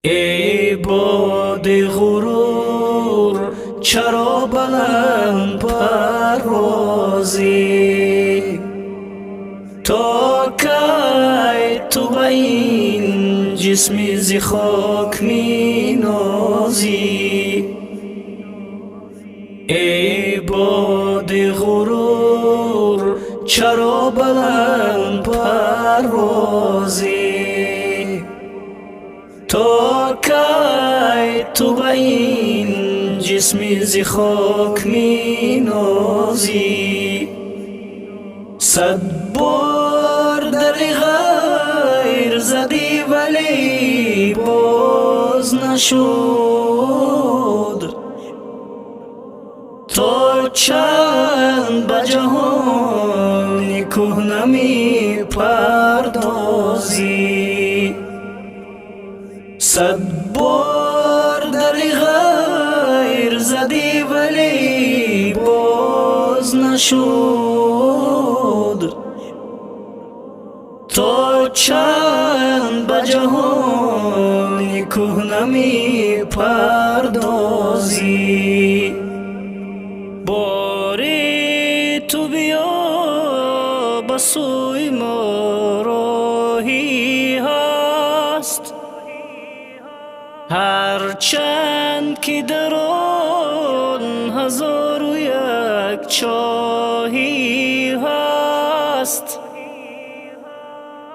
ای باد غرور چرا بلند پروازی؟ تا کی تو به این جسمی ز خاک می نازی؟ ای باد غرور چرا بلند پروازی؟ تا کی تو به این جسمی ز خاک می نازی؟ 100 بار در غیر زدی ولی باز نشد. تا چند به جهان کهنه می پردازی؟ 100 بار در غیر زدی ولی باز نشد. تا چند به جهان کهنه می پردازی؟ باری تو بیا به سوی ما راهی هست، هرچند که در آن 1001 چاهی هست.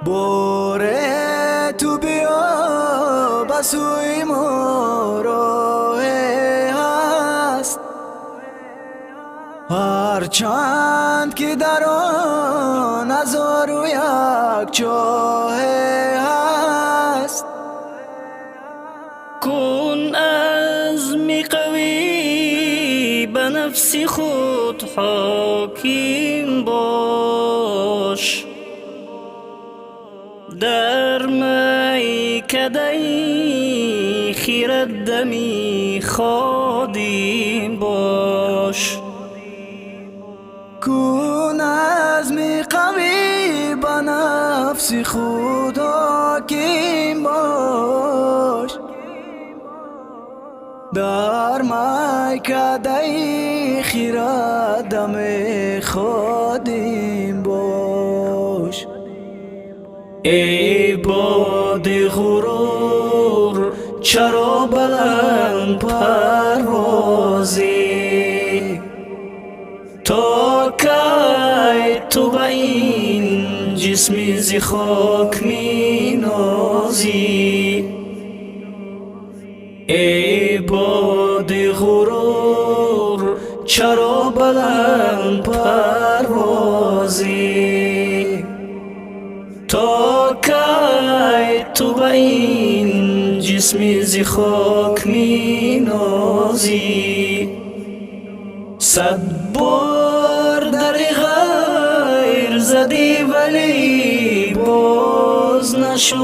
باره تو بیا به سوی ما راه هست، هرچند که در آن 1001 چاه هست. کن عزم قوی به نفس خود حاکم باش، در میکده خیرت دمی خادم باش. کن عزم قوی به نفس خود حاکم باش، در میکده خیرت دم خادم باش. ای باد غرور چرا بلند پروازی؟ تا کی تو به این جسمی ز خاک می نازی؟ ای باد غرور چرا بلند پروازی؟ تا کی تو به این جسمی ز خاک می نازی؟ 100 بار در غیر زدی ولی باز نشد.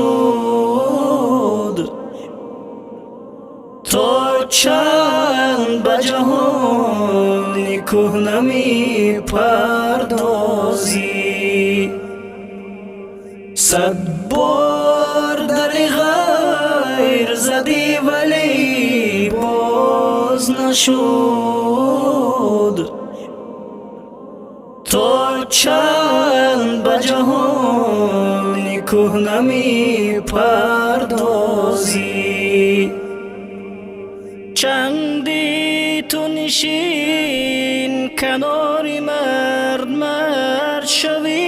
تا چند به جهان کهنه می پردازی؟ 100 بار در غیر زدی ولی باز نشد. تا چند به جهان کهنه می پردازی؟ چندی تو نشین کنار مرد شوی،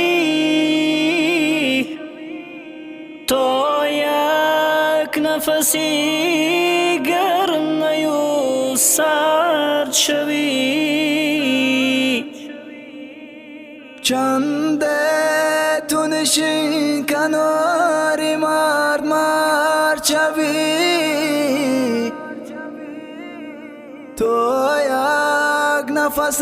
تا یک نفسی گرم نیو سرد شوی. چند تو نشین کنار مرد شوی، تو یک نفس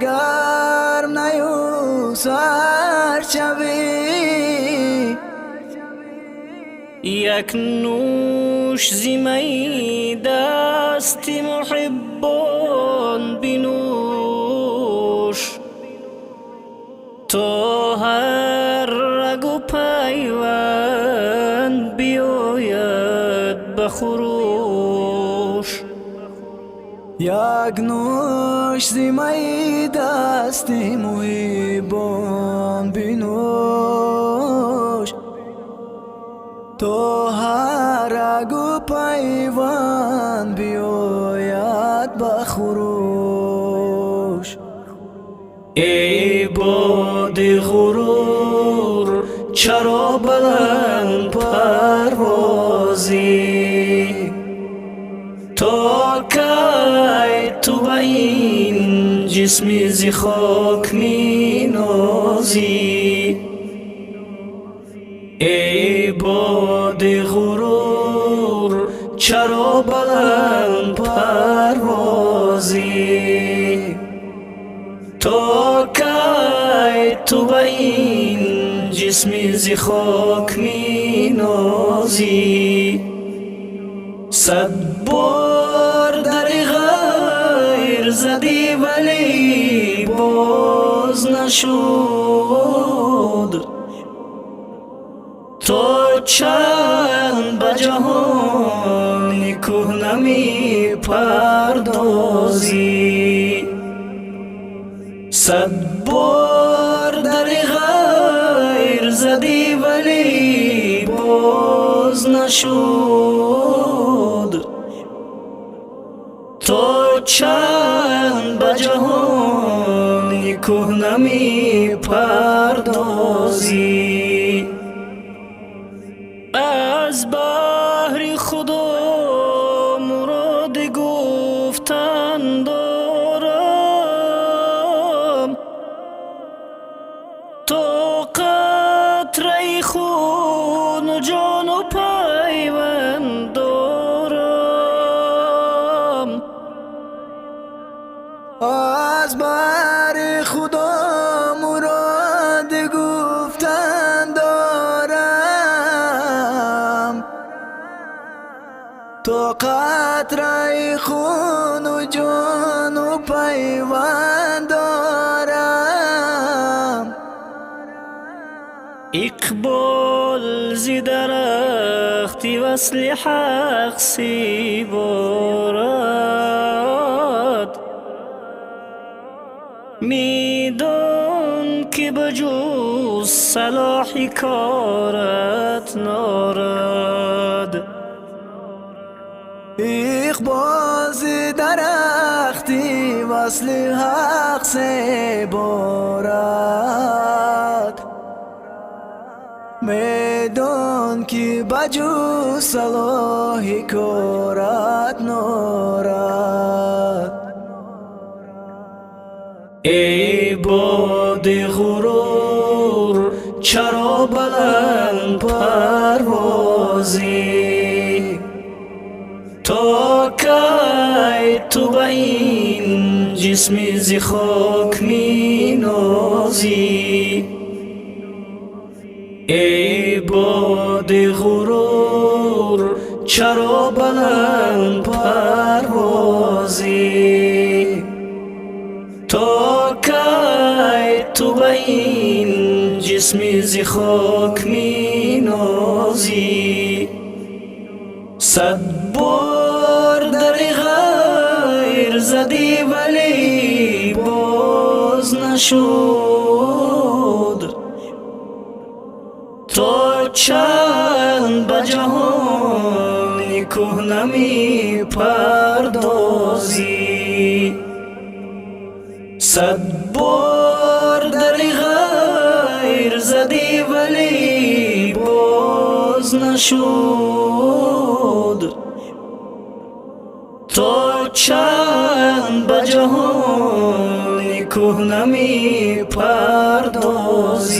گرم نیو سرد شوی. یک نوش زمی دست محبان بنوش، تا هر رگ و پیوند بیاید به خروش یک نوش زیمه دستی محبان بینوش تو هر رگو پیوند بیاید بخروش ای باد غرور چرا بلند پروازی تا کی تو به این جسم ز خاک می نازی ای باد غرور چرا بلند پروازی تا کی تو به این جسم ز خاک می نازی صد بار در غیر زدی ولی باز نشد تا چند به جهان کهنه می پردازی صد بار در غیر زدی ولی باز نشد تا چند به جهان کهنه می پردازی از بحر خدا مراد گفتن دارم تا قطره خون و جان و پیوند دارم از بر خدا مراد گفتن دارم تو قطره خون و جان و پیوند دارم اقبال زی درختی وصل حق سی بارد میدان که بجز صلاح کارت نارد اقبال زی درختی وصل حق سی بارد میدان که بجو صلاح کارت نارد ای باد غرور چرا بلند پروازی تا کی تو به این جسم ز خاک می نازی ای باد غرور چرا بلند پروازی تا کی تو به این جسم ز خاک می نازی صد بار در غیر زدی ولی باز نشد تا چند به جهان کهنه می پردازی صد بار در غیر زدی ولی باز نشد تا چند به جهان کهنه می پردازی